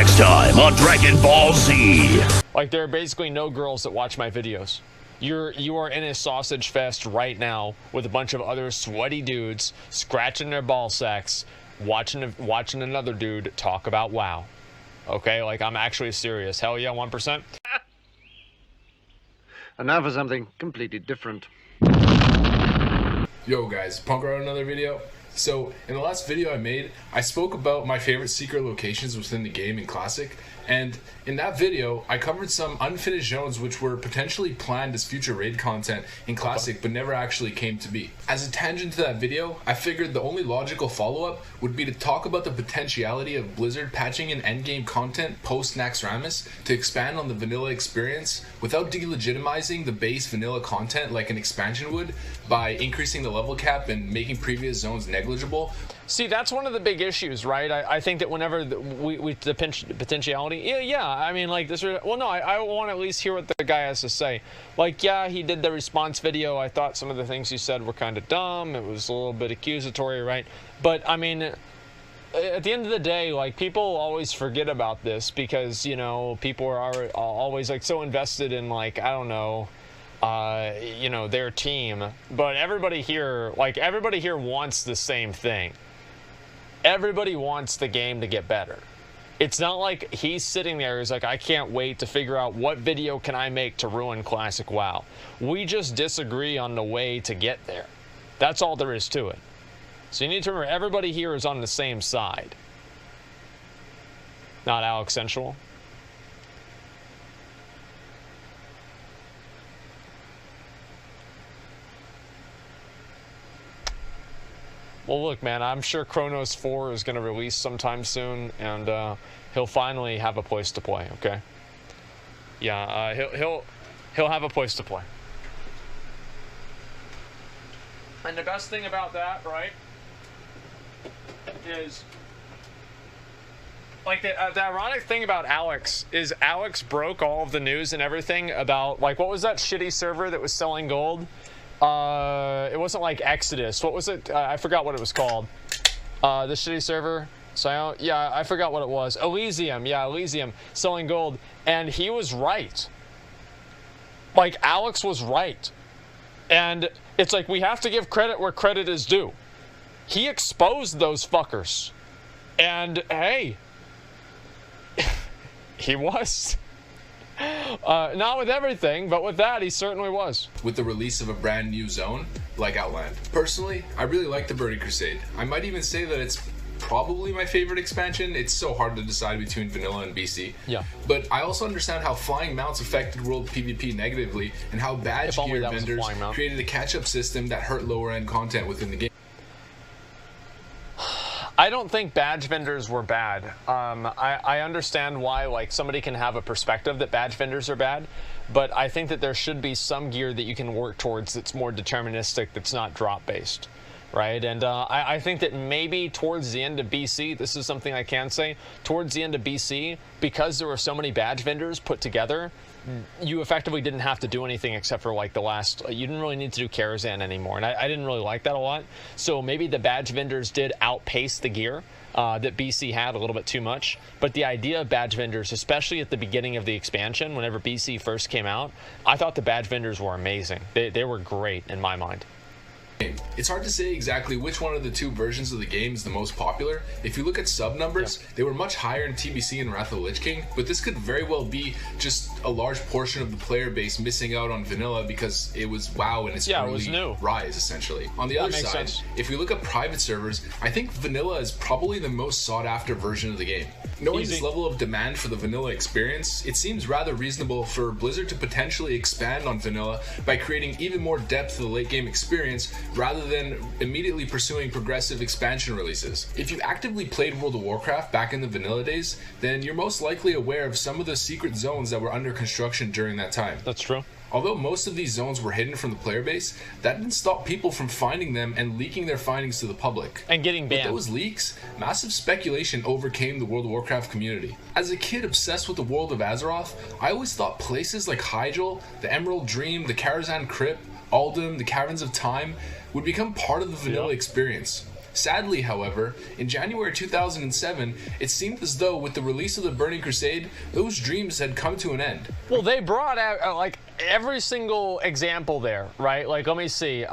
Next time on Dragon Ball Z. Like, there are basically no girls that watch my videos. You are in a sausage fest right now with a bunch of other sweaty dudes scratching their ball sacks, watching another dude talk about WoW. Okay, like, I'm actually serious. Hell yeah, 1%. And now for something completely different. Yo guys, Punk wrote another video. So, in the last video I made, I spoke about my favorite secret locations within the game in Classic, and in that video, I covered some unfinished zones which were potentially planned as future raid content in Classic but never actually came to be. As a tangent to that video, I figured the only logical follow-up would be to talk about the potentiality of Blizzard patching in endgame content post-Naxxramas to expand on the vanilla experience without delegitimizing the base vanilla content like an expansion would by increasing the level cap and making previous zones negligible. See, that's one of the big issues, right? I think that whenever the potentiality, yeah, I mean, like, this, well, no, I want to at least hear what the guy has to say. Like, yeah, he did the response video. I thought some of the things he said were kind of dumb. It was a little bit accusatory, right? But, I mean, at the end of the day, like, people always forget about this because, you know, people are always, like, so invested in, like, I don't know, you know, their team. But everybody here wants the same thing. Everybody wants the game to get better. It's not like he's sitting there, he's like, I can't wait to figure out what video can I make to ruin Classic WoW. We just disagree on the way to get there. That's all there is to it. So you need to remember, everybody here is on the same side. Not Alex Sensual. Well, look, man, I'm sure Chronos 4 is going to release sometime soon, and he'll finally have a place to play, okay? Yeah, he'll have a place to play. And the best thing about that, right, is, like, the ironic thing about Alex is Alex broke all of the news and everything about, like, what was that shitty server that was selling gold? It wasn't like Exodus. What was it? I forgot what it was called. The shitty server. So yeah, I forgot what it was. Elysium. Yeah, Elysium. Selling gold. And he was right. Like, Alex was right. And it's like, we have to give credit where credit is due. He exposed those fuckers. And, hey. He was. Not with everything, but with that, he certainly was. With the release of a brand new zone, like Outland. Personally, I really like the Burning Crusade. I might even say that it's probably my favorite expansion. It's so hard to decide between vanilla and BC. Yeah. But I also understand how flying mounts affected world PvP negatively, and how badge gear vendors created a catch-up system that hurt lower-end content within the game. I don't think badge vendors were bad. I understand why, like, somebody can have a perspective that badge vendors are bad, but I think that there should be some gear that you can work towards that's more deterministic, that's not drop-based, right? And I think that maybe towards the end of BC, this is something I can say, towards the end of BC, because there were so many badge vendors put together, you effectively didn't have to do anything except for, like, the last, you didn't really need to do Karazhan anymore, and I didn't really like that a lot. So maybe the badge vendors did outpace the gear that BC had a little bit too much, but the idea of badge vendors, especially at the beginning of the expansion, whenever BC first came out, I thought the badge vendors were amazing. They were great in my mind. It's hard to say exactly which one of the two versions of the game is the most popular. If you look at sub numbers, they were much higher in TBC and Wrath of the Lich King, but this could very well be just a large portion of the player base missing out on vanilla because it was WoW and its early rise, essentially. On the other side, if we look at private servers, I think vanilla is probably the most sought after version of the game. Knowing this level of demand for the vanilla experience, it seems rather reasonable for Blizzard to potentially expand on vanilla by creating even more depth to the late game experience rather than immediately pursuing progressive expansion releases. If you actively played World of Warcraft back in the vanilla days, then you're most likely aware of some of the secret zones that were under construction during that time. That's true. Although most of these zones were hidden from the player base, that didn't stop people from finding them and leaking their findings to the public. And getting banned. With those leaks, massive speculation overcame the World of Warcraft community. As a kid obsessed with the world of Azeroth, I always thought places like Hyjal, the Emerald Dream, the Karazhan Crypt, Uldum, the Caverns of Time would become part of the vanilla experience. Sadly, however, in January 2007, it seemed as though with the release of the Burning Crusade, those dreams had come to an end. Well, they brought out like every single example there, right? Like, let me see.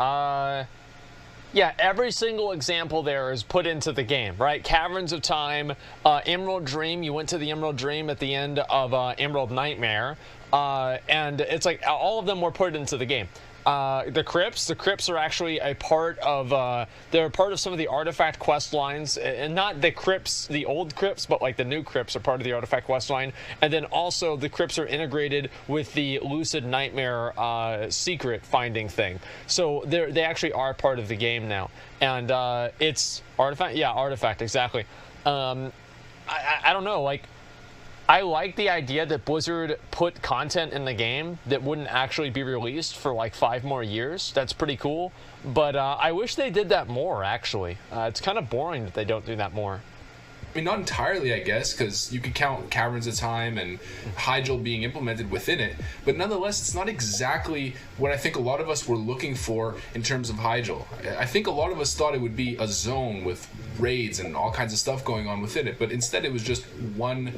Yeah, every single example there is put into the game, right? Caverns of Time, Emerald Dream. You went to the Emerald Dream at the end of Emerald Nightmare, and it's like all of them were put into the game. The crypts are actually a part of, they're a part of some of the artifact quest lines, and not the crypts, the old crypts, but like the new crypts are part of the artifact quest line. And then also the crypts are integrated with the Lucid Nightmare secret finding thing. So they actually are part of the game now. And it's artifact, yeah, artifact, exactly. I don't know, like, I like the idea that Blizzard put content in the game that wouldn't actually be released for like 5 more years. That's pretty cool. But I wish they did that more, actually. It's kind of boring that they don't do that more. I mean, not entirely, I guess, because you could count Caverns of Time and Hyjal being implemented within it, but nonetheless, it's not exactly what I think a lot of us were looking for in terms of Hyjal. I think a lot of us thought it would be a zone with raids and all kinds of stuff going on within it, but instead it was just one,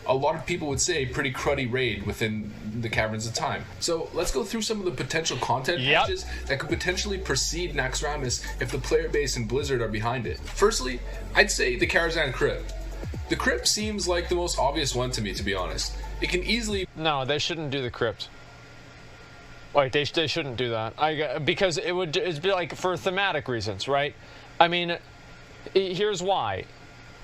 a lot of people would say, pretty cruddy raid within the Caverns of Time. So let's go through some of the potential content patches that could potentially precede Naxxramas if the player base and Blizzard are behind it. Firstly, I'd say the Karazhan Crypt. The Crypt seems like the most obvious one to me, to be honest. It can easily... No, they shouldn't do the Crypt. Like, they shouldn't do that. Because it'd be like, for thematic reasons, right? I mean, here's why.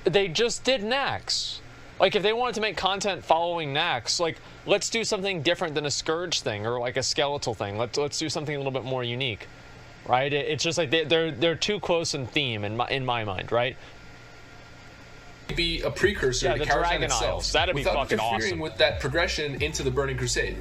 They just did Naxx. Like, if they wanted to make content following Naxx, like, let's do something different than a Scourge thing or like a Skeletal thing. Let's do something a little bit more unique, right? It's just like they're too close in theme in my mind, right? Be a precursor to Karazhan itself. That'd be fucking awesome. Without interfering with that progression into the Burning Crusade.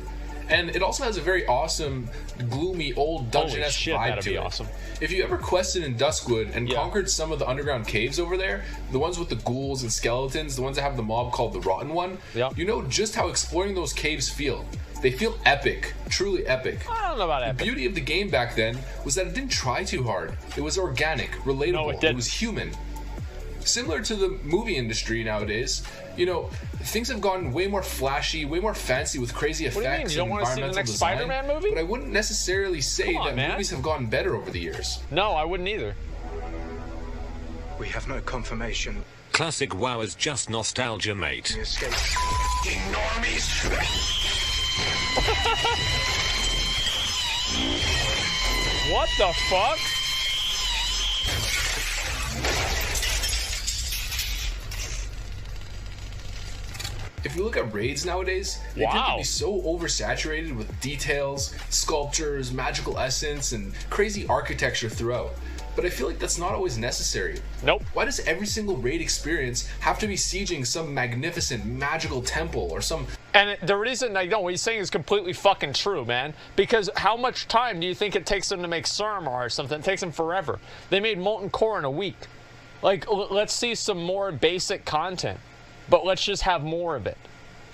And it also has a very awesome, gloomy, old dungeon-esque vibe to it. Awesome. If you ever quested in Duskwood and conquered some of the underground caves over there, the ones with the ghouls and skeletons, the ones that have the mob called the Rotten One, you know just how exploring those caves feel. They feel epic, truly epic. I don't know about epic. The beauty of the game back then was that it didn't try too hard. It was organic, relatable, No, it was human. Similar to the movie industry nowadays, you know, things have gotten way more flashy, way more fancy with crazy effects. What do you mean? You don't want to see the next Spider-Man movie? But I wouldn't necessarily say that movies have gotten better over the years. No, I wouldn't either. We have no confirmation. Classic WoW is just nostalgia, mate. We escaped. What the fuck? If you look at raids nowadays, they tend to be so oversaturated with details, sculptures, magical essence, and crazy architecture throughout. But I feel like that's not always necessary. Nope. Why does every single raid experience have to be sieging some magnificent magical temple or some... And the reason I know what he's saying is completely fucking true, man. Because how much time do you think it takes them to make Suramar or something? It takes them forever. They made Molten Core in a week. Like, let's see some more basic content. But let's just have more of it.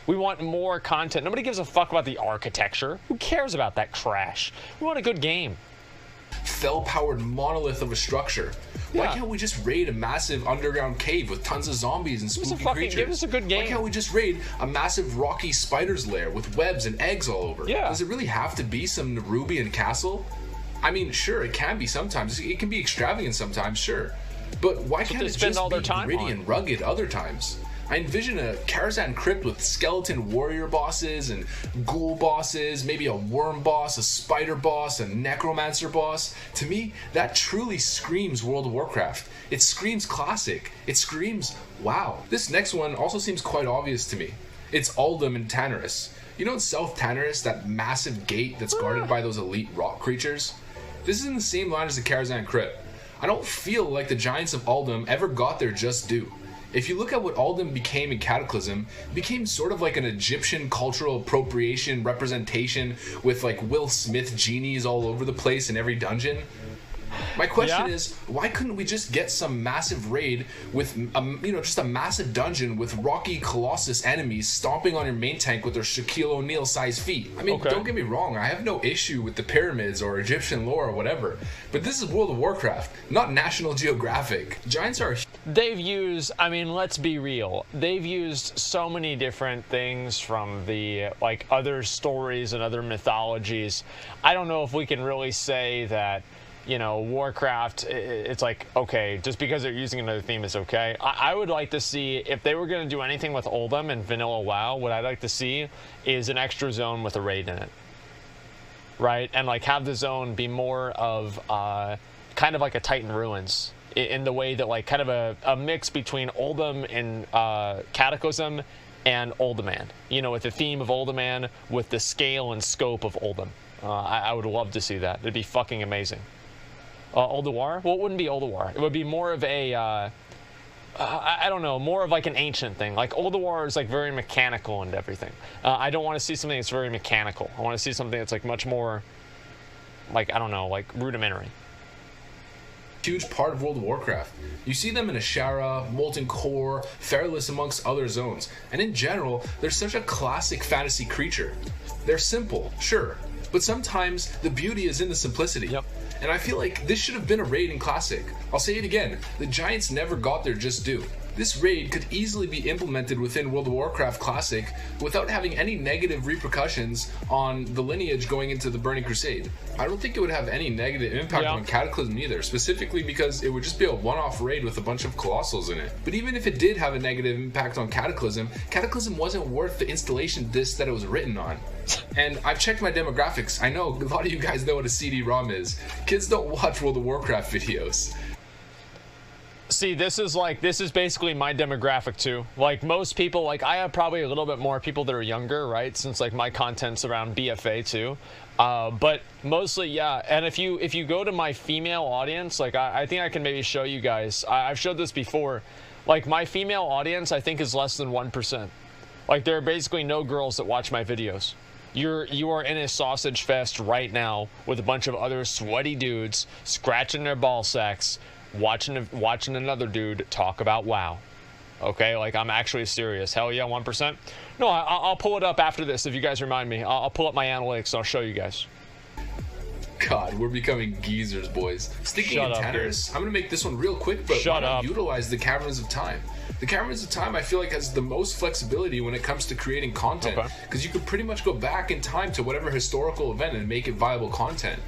We want more content. Nobody gives a fuck about the architecture. Who cares about that trash? We want a good game. Fell-powered monolith of a structure. Why can't we just raid a massive underground cave with tons of zombies and spooky creatures? Give us a good game. Why can't we just raid a massive rocky spider's lair with webs and eggs all over? Yeah. Does it really have to be some Nerubian castle? I mean, sure, it can be sometimes. It can be extravagant sometimes, sure. But why can't it just be gritty and rugged other times? I envision a Karazhan Crypt with skeleton warrior bosses and ghoul bosses, maybe a worm boss, a spider boss, a necromancer boss. To me, that truly screams World of Warcraft. It screams classic. It screams wow. This next one also seems quite obvious to me. It's Uldum in Tanarus. You know in South Tanarus, that massive gate that's guarded by those elite rock creatures? This is in the same line as the Karazhan Crypt. I don't feel like the Giants of Uldum ever got their just due. If you look at what Uldum became in Cataclysm, it became sort of like an Egyptian cultural appropriation representation with like Will Smith genies all over the place in every dungeon. My question Yeah? is, why couldn't we just get some massive raid with, just a massive dungeon with rocky Colossus enemies stomping on your main tank with their Shaquille O'Neal-sized feet? I mean, Okay. don't get me wrong, I have no issue with the pyramids or Egyptian lore or whatever, but this is World of Warcraft, not National Geographic. Giants are... They've used, I mean, let's be real. They've used so many different things from the, like, other stories and other mythologies. I don't know if we can really say that, you know, Warcraft, it's like, okay, just because they're using another theme is okay. I would like to see, if they were going to do anything with Oldham and Vanilla WoW, what I'd like to see is an extra zone with a raid in it. Right? And, like, have the zone be more of kind of like a Titan Ruins, in the way that, like, kind of a mix between Oldham and Cataclysm and Uldaman. You know, with the theme of Uldaman, with the scale and scope of Oldham. I would love to see that. It'd be fucking amazing. Ulduar? Well, it wouldn't be Ulduar. It would be more of a, I don't know, more of like an ancient thing. Like, Ulduar is like very mechanical and everything. I don't want to see something that's very mechanical. I want to see something that's like much more, like, I don't know, like rudimentary. Huge part of World of Warcraft. You see them in Ashara, Molten Core, Fairless, amongst other zones. And in general, they're such a classic fantasy creature. They're simple, sure, but sometimes the beauty is in the simplicity. Yep. And I feel like this should have been a raid in Classic. I'll say it again, the Giants never got their just due. This raid could easily be implemented within World of Warcraft Classic without having any negative repercussions on the lineage going into the Burning Crusade. I don't think it would have any negative impact on Cataclysm either, specifically because it would just be a one-off raid with a bunch of Colossals in it. But even if it did have a negative impact on Cataclysm, Cataclysm wasn't worth the installation disk that it was written on. And I've checked my demographics. I know a lot of you guys know what a CD-ROM is. Kids don't watch World of Warcraft videos. See, this is basically my demographic too. Like, most people, like, I have probably a little bit more people that are younger, right? Since, like, my content's around BFA too. But mostly, yeah. And if you go to my female audience, like, I think I can maybe show you guys. I've showed this before. Like, my female audience, I think, is less than 1%. Like, there are basically no girls that watch my videos. You are in a sausage fest right now with a bunch of other sweaty dudes scratching their ball sacks, watching another dude talk about WoW. Okay, like, I'm actually serious. Hell yeah, 1%. No, I'll pull it up after this if you guys remind me. I'll pull up my analytics and I'll show you guys. God, we're becoming geezers, boys. Sticking in tenors, I'm gonna make this one real quick, but why not utilize the Caverns of Time? The Caverns of Time, I feel like, has the most flexibility when it comes to creating content, because you could pretty much go back in time to whatever historical event and make it viable content.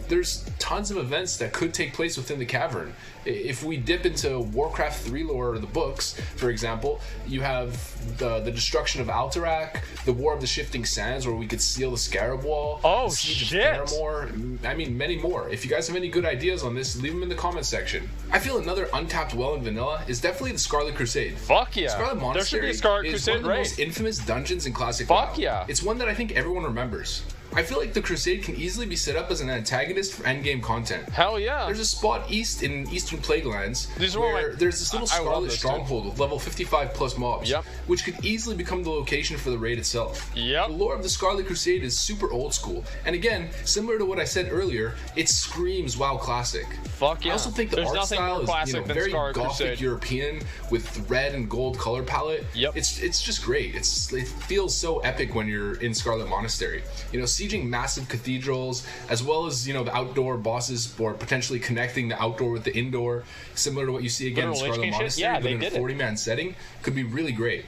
There's tons of events that could take place within the cavern. If we dip into Warcraft 3 lore or the books, for example, you have the destruction of Alterac, the War of the Shifting Sands, where we could seal the Scarab Wall, the Siege of Faramore, I mean, many more. If you guys have any good ideas on this, leave them in the comment section. I feel another untapped well in vanilla is definitely the Scarlet Crusade. Fuck yeah. Scarlet Monastery is one of the most infamous dungeons in Classic WoW. Fuck yeah. It's one that I think everyone remembers. I feel like the Crusade can easily be set up as an antagonist for endgame content. Hell yeah. There's a spot east in Eastern Plaguelands where there's this little Scarlet stronghold with level 55 plus mobs, which could easily become the location for the raid itself. The lore of the Scarlet Crusade is super old school, and again, similar to what I said earlier, it screams WoW Classic. Fuck yeah. I also think the art style is, very Gothic Crusade. European with red and gold color palette. It's just great. It feels so epic when you're in Scarlet Monastery. Sieging massive cathedrals, as well as the outdoor bosses, or potentially connecting the outdoor with the indoor, similar to what you see again in Scarlet Monastery, but in a 40-man setting, could be really great.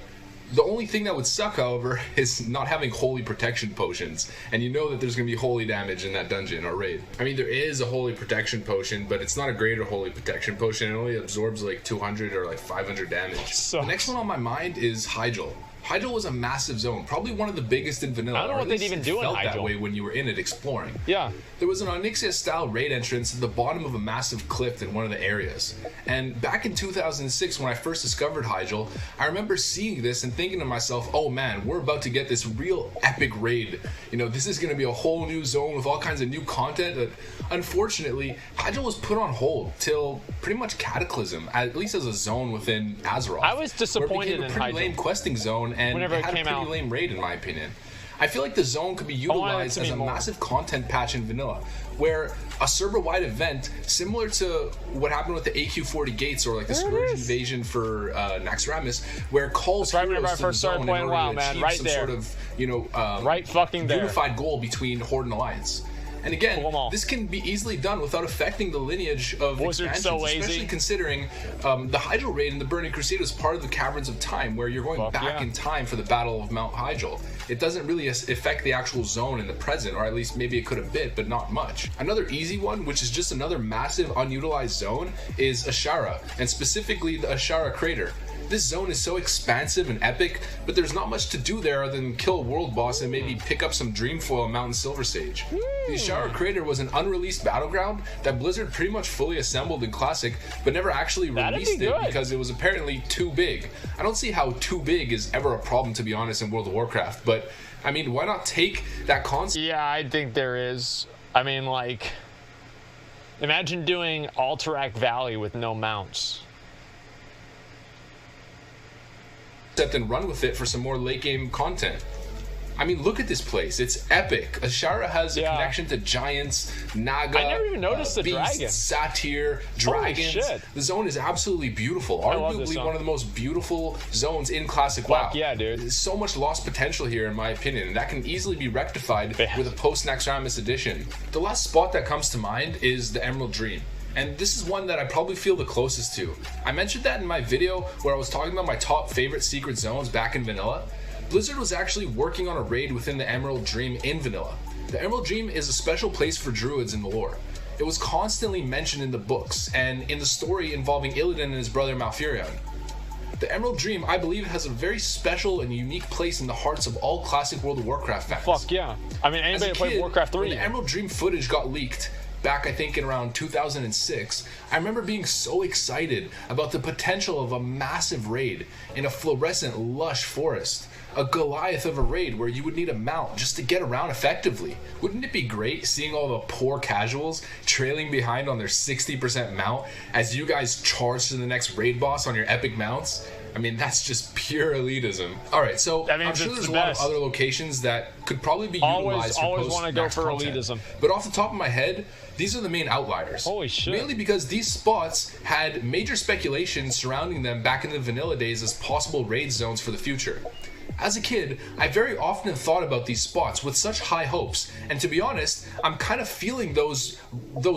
The only thing that would suck, however, is not having holy protection potions, and you know that there's going to be holy damage in that dungeon or raid. I mean, there is a holy protection potion, but it's not a greater holy protection potion. It only absorbs like 200 or like 500 damage. The next one on my mind is Hyjal. Hyjal was a massive zone, probably one of the biggest in vanilla. I don't know what they'd even do in Hyjal. It felt that way when you were in it exploring. Yeah. There was an Onyxia-style raid entrance at the bottom of a massive cliff in one of the areas. And back in 2006, when I first discovered Hyjal, I remember seeing this and thinking to myself, oh man, we're about to get this real epic raid. This is going to be a whole new zone with all kinds of new content. But unfortunately, Hyjal was put on hold till pretty much Cataclysm, at least as a zone within Azeroth. I was disappointed in Hyjal. It became a pretty lame questing zone, and whenever it had came a pretty out. lame raid, in my opinion. I feel like the zone could be utilized as a massive content patch in vanilla, where a server-wide event similar to what happened with the AQ40 gates or like the Scourge invasion for Naxxramas, where calls heroes to the zone in order to achieve some sort of, you know, unified goal between Horde and Alliance. And again, this can be easily done without affecting the lineage of expansions, especially considering the Hyjal raid and the Burning Crusade was part of the Caverns of Time, where you're going back in time for the Battle of Mount Hyjal. It doesn't really affect the actual zone in the present, or at least maybe it could a bit, but not much. Another easy one, which is just another massive unutilized zone, is Ashara, and specifically the Ashara Crater. This zone is so expansive and epic, but there's not much to do there other than kill a world boss and maybe pick up some Dreamfoil and Mountain Silver Sage. The Ashara Crater was an unreleased battleground that Blizzard pretty much fully assembled in Classic, but never actually released it because it was apparently too big. I don't see how too big is ever a problem, to be honest, in World of Warcraft, but I mean, why not take that concept? Yeah, I think there is. I mean, like, imagine doing Alterac Valley with no mounts. And run with it for some more late game content. I mean, look at this place. It's epic. Ashara has a connection to giants, Naga, I never even noticed the beasts, dragon. Satyr, dragons. Holy shit. The zone is absolutely beautiful. Arguably one of the most beautiful zones in Classic WoW. Yeah, dude. There's so much lost potential here, in my opinion, and that can easily be rectified with a post-Naxxramas edition. The last spot that comes to mind is the Emerald Dream. And this is one that I probably feel the closest to. I mentioned that in my video where I was talking about my top favorite secret zones back in vanilla. Blizzard was actually working on a raid within the Emerald Dream in vanilla. The Emerald Dream is a special place for druids in the lore. It was constantly mentioned in the books and in the story involving Illidan and his brother Malfurion. The Emerald Dream, I believe, has a very special and unique place in the hearts of all classic World of Warcraft fans. Fuck yeah. I mean, anybody that played Warcraft 3. When the Emerald Dream footage got leaked, back I think in around 2006, I remember being so excited about the potential of a massive raid in a fluorescent lush forest. A Goliath of a raid where you would need a mount just to get around effectively. Wouldn't it be great seeing all the poor casuals trailing behind on their 60% mount as you guys charge to the next raid boss on your epic mounts? I mean, that's just pure elitism. Alright, so I'm sure there's a lot of other locations that could probably be utilized for always want to go for content. elitism. But off the top of my head, these are the main outliers. Holy shit. Mainly because these spots had major speculation surrounding them back in the vanilla days as possible raid zones for the future. As a kid, I very often thought about these spots with such high hopes, and to be honest, I'm kind of feeling those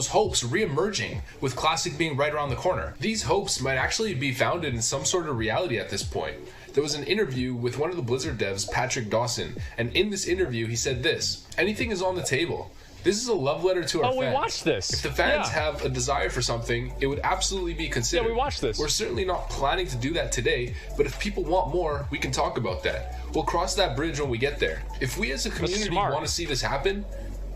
hopes re-emerging with Classic being right around the corner. These hopes might actually be founded in some sort of reality at this point. There was an interview with one of the Blizzard devs, Patrick Dawson, and in this interview he said this: "Anything is on the table. This is a love letter to our fans. Oh, we watched this. If the fans have a desire for something, it would absolutely be considered. Yeah, we watched this. We're certainly not planning to do that today, but if people want more, we can talk about that. We'll cross that bridge when we get there. If we as a community want to see this happen,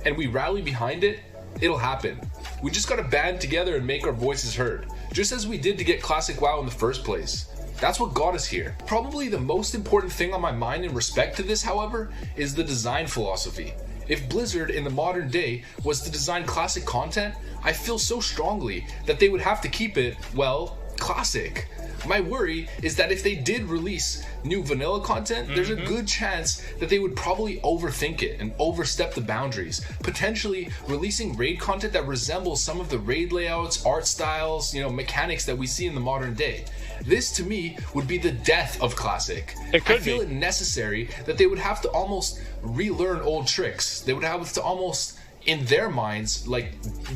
and we rally behind it, it'll happen. We just gotta band together and make our voices heard, just as we did to get Classic WoW in the first place. That's what got us here. Probably the most important thing on my mind in respect to this, however, is the design philosophy. If Blizzard in the modern day was to design classic content, I feel so strongly that they would have to keep it, well, classic. My worry is that if they did release new vanilla content, there's a good chance that they would probably overthink it and overstep the boundaries, potentially releasing raid content that resembles some of the raid layouts, art styles, mechanics that we see in the modern day. This to me would be the death of classic. I feel it necessary that they would have to almost relearn old tricks. They would have to almost, in their minds,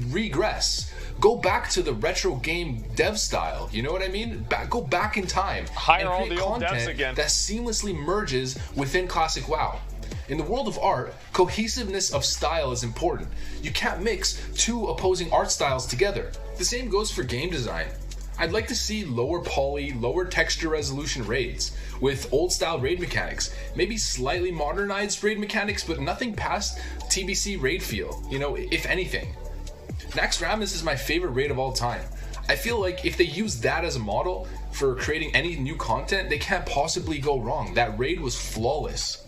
regress. Go back to the retro game dev style, you know what I mean? Go back in time Hire and all create the old devs content again. that seamlessly merges within Classic WoW. In the world of art, cohesiveness of style is important. You can't mix two opposing art styles together. The same goes for game design. I'd like to see lower poly, lower texture resolution raids with old style raid mechanics, maybe slightly modernized raid mechanics, but nothing past TBC raid feel, if anything. Naxxramas is my favorite raid of all time. I feel like if they use that as a model for creating any new content, they can't possibly go wrong. That raid was flawless.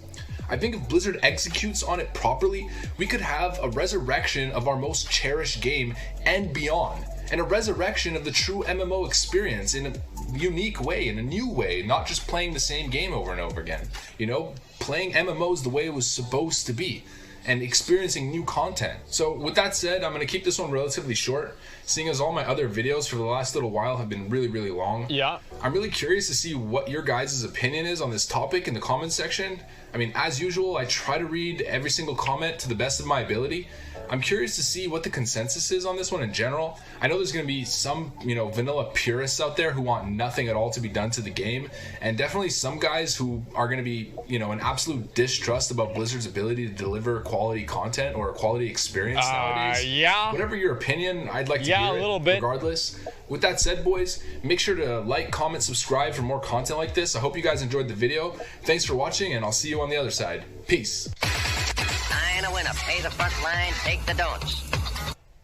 I think if Blizzard executes on it properly, we could have a resurrection of our most cherished game and beyond. and a resurrection of the true MMO experience in a unique way, in a new way, not just playing the same game over and over again. You know, playing MMOs the way it was supposed to be, and experiencing new content. So with that said, I'm going to keep this one relatively short, seeing as all my other videos for the last little while have been really, really long. Yeah. I'm really curious to see what your guys' opinion is on this topic in the comments section. I mean, as usual, I try to read every single comment to the best of my ability. I'm curious to see what the consensus is on this one in general. I know there's going to be some, you know, vanilla purists out there who want nothing at all to be done to the game, and definitely some guys who are going to be, you know, an absolute distrust about Blizzard's ability to deliver quality content or a quality experience nowadays. Yeah. Whatever your opinion, I'd like to hear a little bit. Regardless. With that said, boys, make sure to like, comment, subscribe for more content like this. I hope you guys enjoyed the video. Thanks for watching, and I'll see you on the other side. Peace. Sign a winner. Pay the front line, take the don'ts.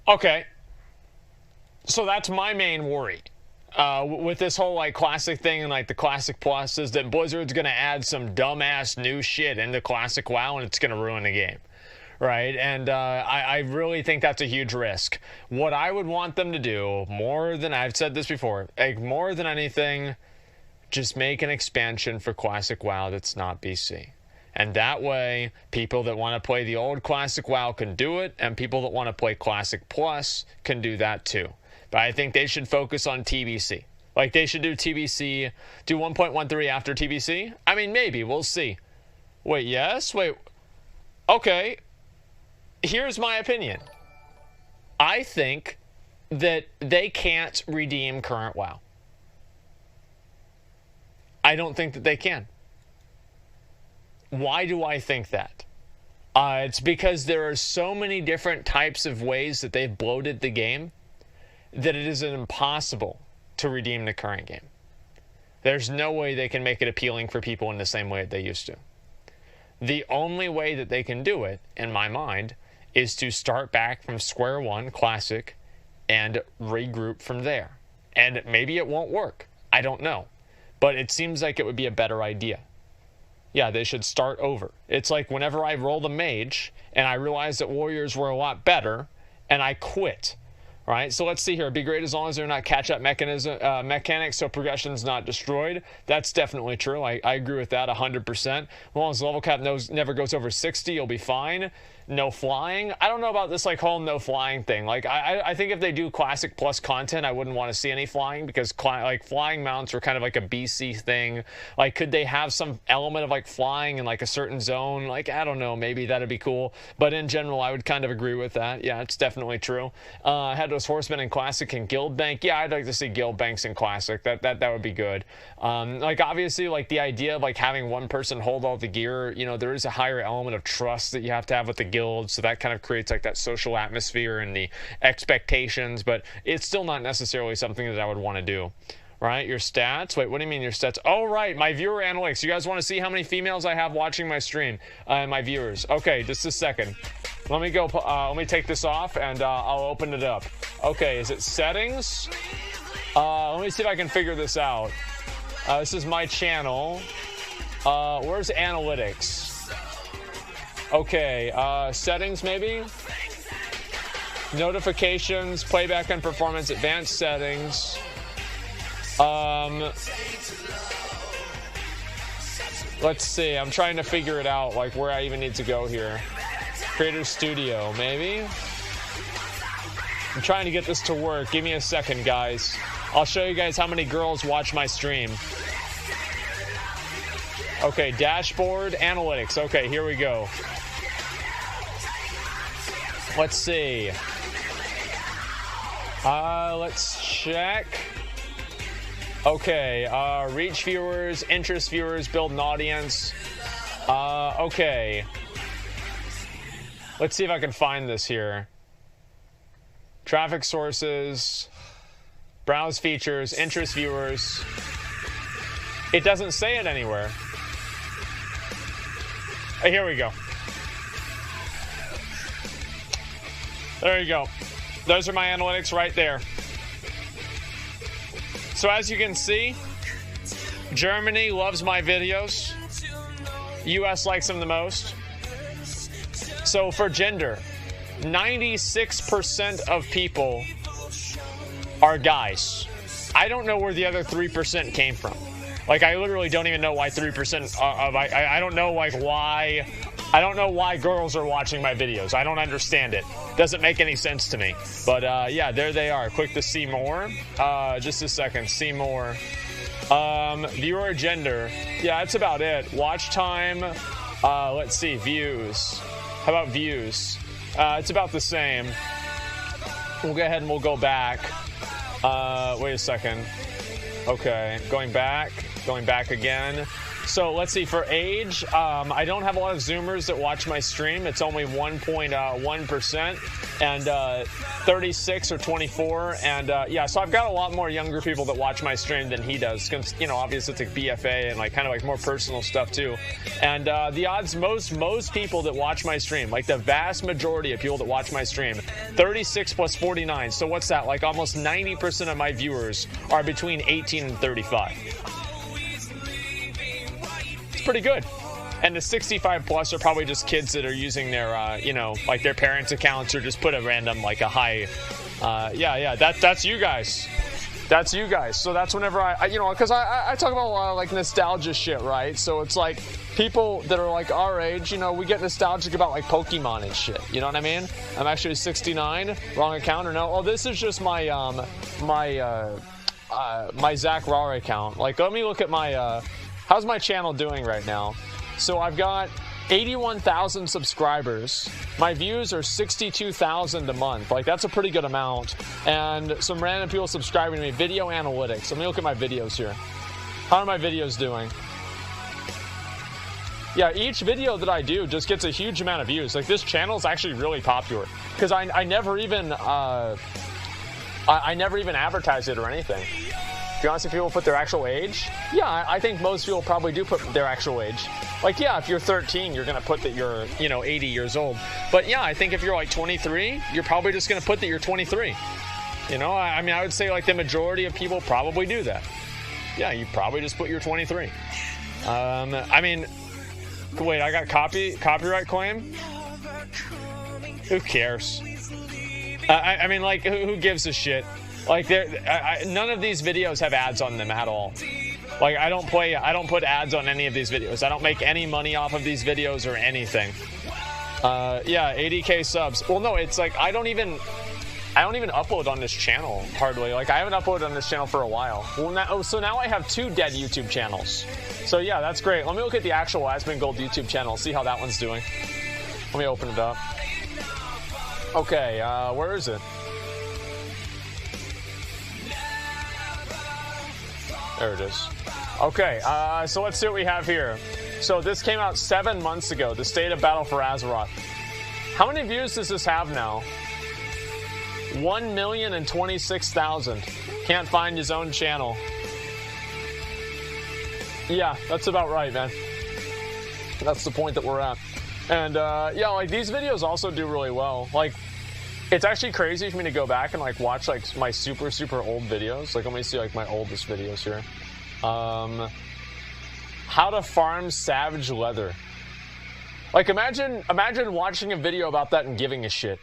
Okay. So that's my main worry. With this whole like classic thing and like the classic plus is that Blizzard's going to add some dumbass new shit into classic WoW and it's going to ruin the game. Right, and I really think that's a huge risk. What I would want them to do, more than I've said this before, like more than anything, just make an expansion for Classic WoW that's not BC. And that way, people that want to play the old Classic WoW can do it, and people that want to play Classic Plus can do that too. But I think they should focus on TBC. Like, they should do TBC, do 1.13 after TBC? I mean, maybe, we'll see. Wait, yes? Wait, okay. Here's my opinion. I think that they can't redeem current WoW. I don't think that they can. Why do I think that? It's because there are so many different types of ways that they've bloated the game that it is impossible to redeem the current game. There's no way they can make it appealing for people in the same way that they used to. The only way that they can do it, in my mind, is to start back from square one, Classic, and regroup from there. And maybe it won't work. I don't know. But it seems like it would be a better idea. Yeah, they should start over. It's like whenever I roll the mage, and I realized that warriors were a lot better, and I quit. Right, so let's see here. It'd be great as long as they're not catch-up mechanics, so progression's not destroyed. That's definitely true. I agree with that 100%. As long as level cap never goes over 60, you'll be fine. No flying. I don't know about this like whole no flying thing. Like I think if they do Classic Plus content, I wouldn't want to see any flying because like flying mounts are kind of like a BC thing. Like, could they have some element of like flying in like a certain zone? Like, I don't know. Maybe that'd be cool. But in general, I would kind of agree with that. Yeah, it's definitely true. Headless Horsemen in Classic and Guild Bank. Yeah, I'd like to see Guild Banks in Classic. That would be good. Like, obviously, like the idea of like having one person hold all the gear, you know, there is a higher element of trust that you have to have with the guild. So that kind of creates like that social atmosphere and the expectations, but it's still not necessarily something that I would want to do. Right? Your stats? Wait, what do you mean your stats? Oh, right, my viewer analytics. You guys want to see how many females I have watching my stream? My viewers. Okay, just a second. Let me go, let me take this off and I'll open it up. Okay, is it settings? Let me see if I can figure this out. This is my channel. Where's analytics? Okay, settings maybe? Notifications, playback and performance, advanced settings. Let's see, I'm trying to figure it out, like where I even need to go here. Creator Studio, maybe? I'm trying to get this to work. Give me a second, guys. I'll show you guys how many girls watch my stream. Okay, dashboard, analytics. Okay, here we go. Let's see. Let's check. Okay, reach viewers, interest viewers, build an audience. Okay. Let's see if I can find this here. Traffic sources, browse features, interest viewers. It doesn't say it anywhere. Here we go. There you go. Those are my analytics right there. So as you can see, Germany loves my videos. US likes them the most. So for gender, 96% of people are guys. I don't know where the other 3% came from. Like, I literally don't even know why 3% of I don't know, like, why. I don't know why girls are watching my videos. I don't understand it. Doesn't make any sense to me. But yeah, there they are. Click to see more. Just a second. See more. Viewer gender. Yeah, that's about it. Watch time. Let's see. Views. How about views? It's about the same. We'll go ahead and we'll go back. Wait a second. Okay, going back again. So let's see, for age, I don't have a lot of Zoomers that watch my stream. It's only 1.1% and 36 or 24. And yeah, so I've got a lot more younger people that watch my stream than he does. Cause, you know, obviously it's like BFA and like kind of like more personal stuff too. And the odds, most people that watch my stream, like the vast majority of people that watch my stream, 36 plus 49. So what's that? Like almost 90% of my viewers are between 18 and 35. Pretty good. And the 65 plus are probably just kids that are using their you know, like their parents' accounts, or just put a random like a high yeah, that's you guys. That's you guys. So that's whenever I you know, because I talk about a lot of like nostalgia shit, right? So it's like people that are like our age, you know, we get nostalgic about like Pokemon and shit. You know what I mean? I'm actually 69. Wrong account or no? Oh, this is just my my Zach Rara account. Like, let me look at my how's my channel doing right now? So I've got 81,000 subscribers. My views are 62,000 a month. Like, that's a pretty good amount. And some random people subscribing to me. Video analytics. Let me look at my videos here. How are my videos doing? Yeah, each video that I do just gets a huge amount of views. Like, this channel is actually really popular. Because I never even I never even advertise it or anything. Do you honestly people put their actual age? Yeah, I think most people probably do put their actual age. Like, yeah, if you're 13, you're going to put that you're, you know, 80 years old. But yeah, I think if you're like 23, you're probably just going to put that you're 23. You know, I mean, I would say like the majority of people probably do that. Yeah, you probably just put your 23. I mean, wait, I got copyright claim? Who cares? I mean, like, who gives a shit? Like, none of these videos have ads on them at all. Like, I don't put ads on any of these videos. I don't make any money off of these videos or anything. Yeah, 80K subs. Well, no, it's like I don't even upload on this channel hardly. Like, I haven't uploaded on this channel for a while. Well, so now I have 2 dead YouTube channels. So yeah, that's great. Let me look at the actual Asmongold YouTube channel, see how that one's doing. Let me open it up. Okay, where is it? There it is. Okay, so let's see what we have here. So this came out 7 months ago, the State of Battle for Azeroth. How many views does this have now? 1,026,000. Can't find his own channel. Yeah, that's about right, man. That's the point that we're at. And yeah, like these videos also do really well. Like, it's actually crazy for me to go back and like watch like my super old videos. Like, let me see like my oldest videos here. How to farm savage leather. Like, imagine watching a video about that and giving a shit.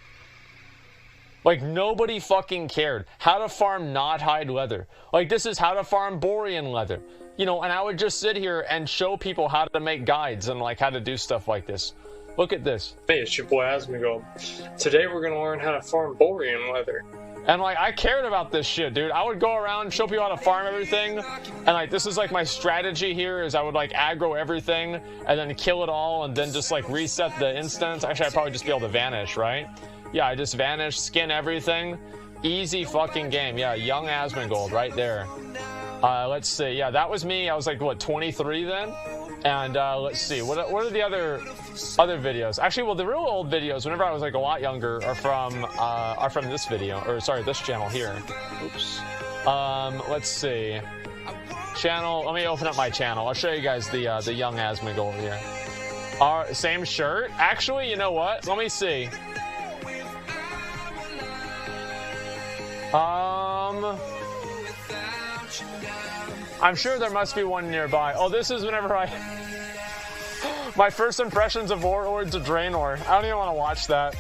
Like, nobody fucking cared. How to farm not hide leather. Like, this is how to farm Borean leather. You know, and I would just sit here and show people how to make guides and like how to do stuff like this. Look at this. Hey, it's your boy Asmongold. Today we're gonna learn how to farm Borean leather. And like, I cared about this shit, dude. I would go around, show people how to farm everything, and like, this is like my strategy here is I would like aggro everything and then kill it all and then just like reset the instance. Actually, I'd probably just be able to vanish, right? Yeah, I just vanish, skin everything. Easy fucking game. Yeah, young Asmongold right there. Let's see. Yeah, that was me. I was like, what, 23 then? And let's see, what are the other videos? Actually, well, the real old videos, whenever I was like a lot younger, are from this video, or sorry, this channel here. Oops. Let's see. Channel. Let me open up my channel. I'll show you guys the young Asmongold here. Same shirt. Actually, you know what? Let me see. I'm sure there must be one nearby. Oh, this is whenever my first impressions of Warlords of Draenor. I don't even want to watch that.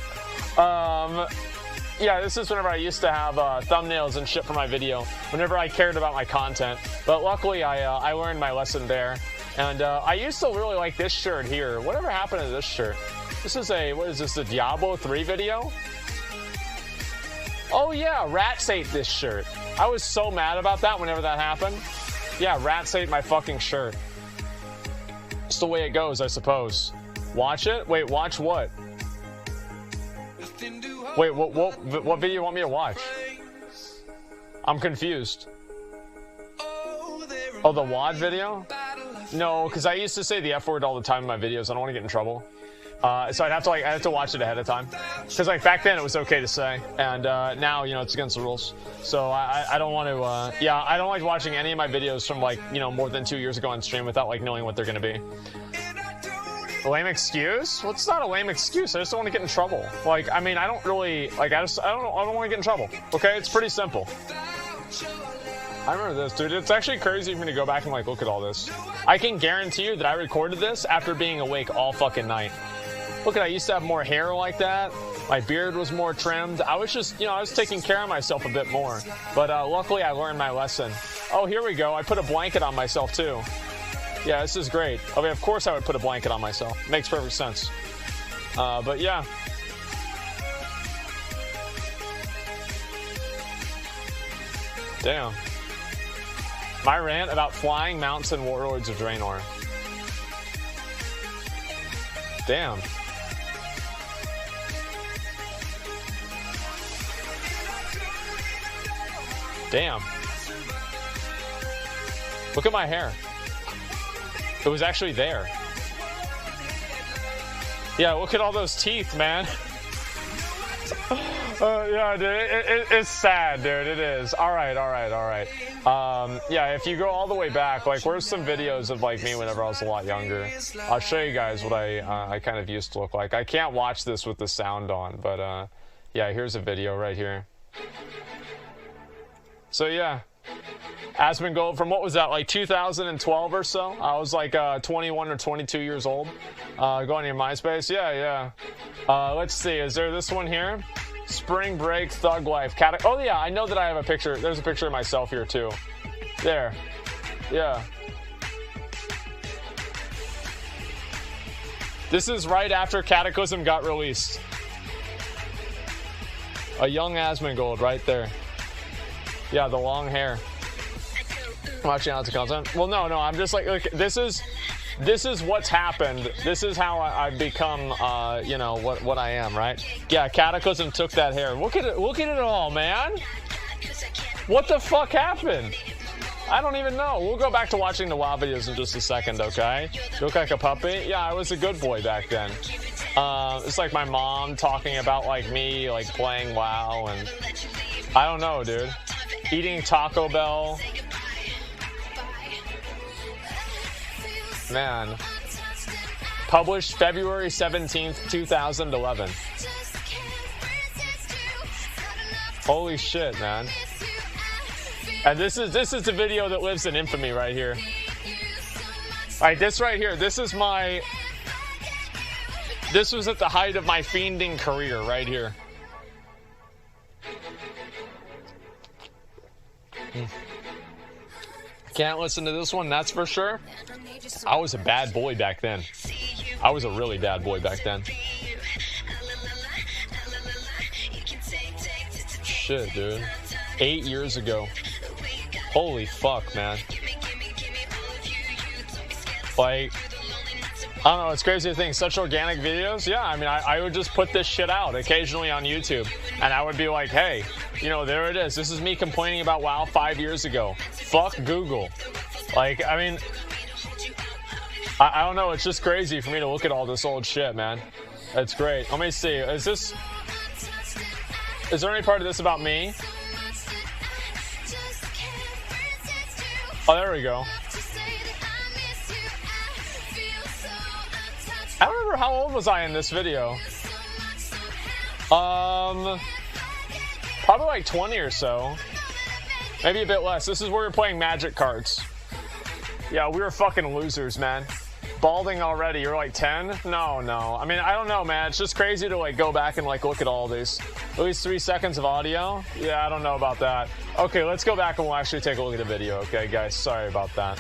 Yeah, this is whenever I used to have thumbnails and shit for my video, whenever I cared about my content. But luckily, I learned my lesson there. And I used to really like this shirt here. Whatever happened to this shirt? This is what is this, a Diablo 3 video? Oh yeah, Rats ate this shirt. I was so mad about that whenever that happened. Yeah, Rats ate my fucking shirt. It's the way it goes, I suppose. Watch it? Wait, watch what? Wait, what video you want me to watch? I'm confused. Oh, the WOD video? No, because I used to say the F word all the time in my videos. I don't want to get in trouble. So I have to watch it ahead of time. Because like back then it was okay to say, and now it's against the rules. So I don't want to. Yeah, I don't like watching any of my videos from like more than 2 years ago on stream without like knowing what they're gonna be. A lame excuse? Well, it's not a lame excuse. I just don't want to get in trouble. Like, I mean, I don't really like. I don't want to get in trouble. Okay, it's pretty simple. I remember this, dude. It's actually crazy for me to go back and like look at all this. I can guarantee you that I recorded this after being awake all fucking night. Look at, I used to have more hair like that. My beard was more trimmed. I was just, I was taking care of myself a bit more. But luckily, I learned my lesson. Oh, here we go. I put a blanket on myself too. Yeah, this is great. I mean, of course I would put a blanket on myself. Makes perfect sense. But yeah. Damn. My rant about flying mounts and warlords of Draenor. Damn. Damn. Look at my hair. It was actually there. Yeah, look at all those teeth, man. Yeah, dude, it's sad, dude. It is. All right. Yeah, if you go all the way back, like, where's some videos of like me whenever I was a lot younger? I'll show you guys what I kind of used to look like. I can't watch this with the sound on, but yeah, here's a video right here. So yeah, Asmongold from, what was that, like 2012 or so? I was like 21 or 22 years old. Going to your MySpace. Yeah. Let's see. Is there this one here? Spring Break Thug Life. Oh yeah, I know that I have a picture. There's a picture of myself here too. There. Yeah. This is right after Cataclysm got released. A young Asmongold right there. Yeah, the long hair. Watching out to content. Well, no, I'm just like, look, this is what's happened. This is how I've become, what I am, right? Yeah, Cataclysm took that hair. Look at it all, man. What the fuck happened? I don't even know. We'll go back to watching the WoW videos in just a second, okay? You look like a puppy? Yeah, I was a good boy back then. It's like my mom talking about like me, like playing WoW, and I don't know, dude. Eating Taco Bell. Man. Published February 17th, 2011. Holy shit, man. And this is the video that lives in infamy right here. Alright, this right here, this was at the height of my fiending career right here. Can't listen to this one, that's for sure. I was a bad boy back then. I was a really bad boy back then. Shit, dude. 8 years ago. Holy fuck, man. Like, I don't know, it's crazy to think, such organic videos. Yeah, I mean, I would just put this shit out occasionally on YouTube, and I would be like, hey, there it is. This is me complaining about WoW 5 years ago. Fuck Google. Like, I mean, I don't know, it's just crazy for me to look at all this old shit, man. It's great. Let me see. Is there any part of this about me? Oh, there we go. I don't remember how old was I in this video. Probably like 20 or so. Maybe a bit less. This is where we're playing Magic cards. Yeah, we were fucking losers, man. Balding already. You're like 10? No. I mean, I don't know, man. It's just crazy to like go back and like look at all these. At least 3 seconds of audio. Yeah, I don't know about that. Okay, let's go back and we'll actually take a look at the video. Okay, guys. Sorry about that.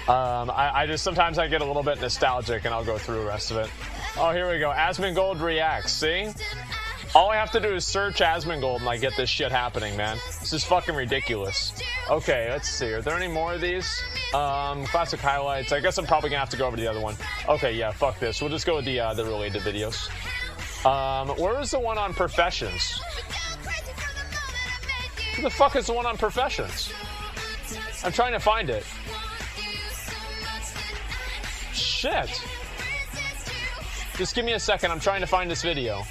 I just sometimes I get a little bit nostalgic and I'll go through the rest of it. Oh, here we go. Asmongold reacts. See? All I have to do is search Asmongold and I get this shit happening, man. This is fucking ridiculous. Okay, let's see. Are there any more of these? Classic highlights. I guess I'm probably gonna have to go over to the other one. Okay, yeah, fuck this. We'll just go with the related videos. Where is the one on professions? Who the fuck is the one on professions? I'm trying to find it. Shit. Just give me a second. I'm trying to find this video.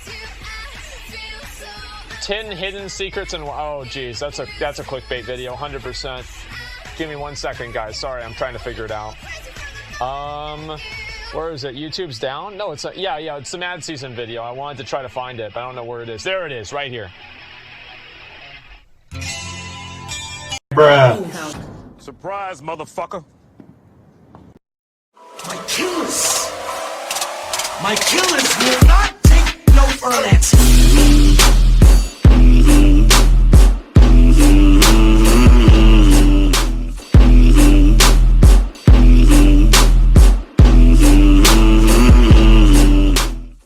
10 hidden secrets and oh geez, that's a clickbait video, 100%. Give me 1 second, guys. Sorry, I'm trying to figure it out. Where is it? YouTube's down? No, it's yeah, it's the Mad Season video. I wanted to try to find it, but I don't know where it is. There it is, right here. Bruh. Surprise, motherfucker. My killers will not take no for an answer.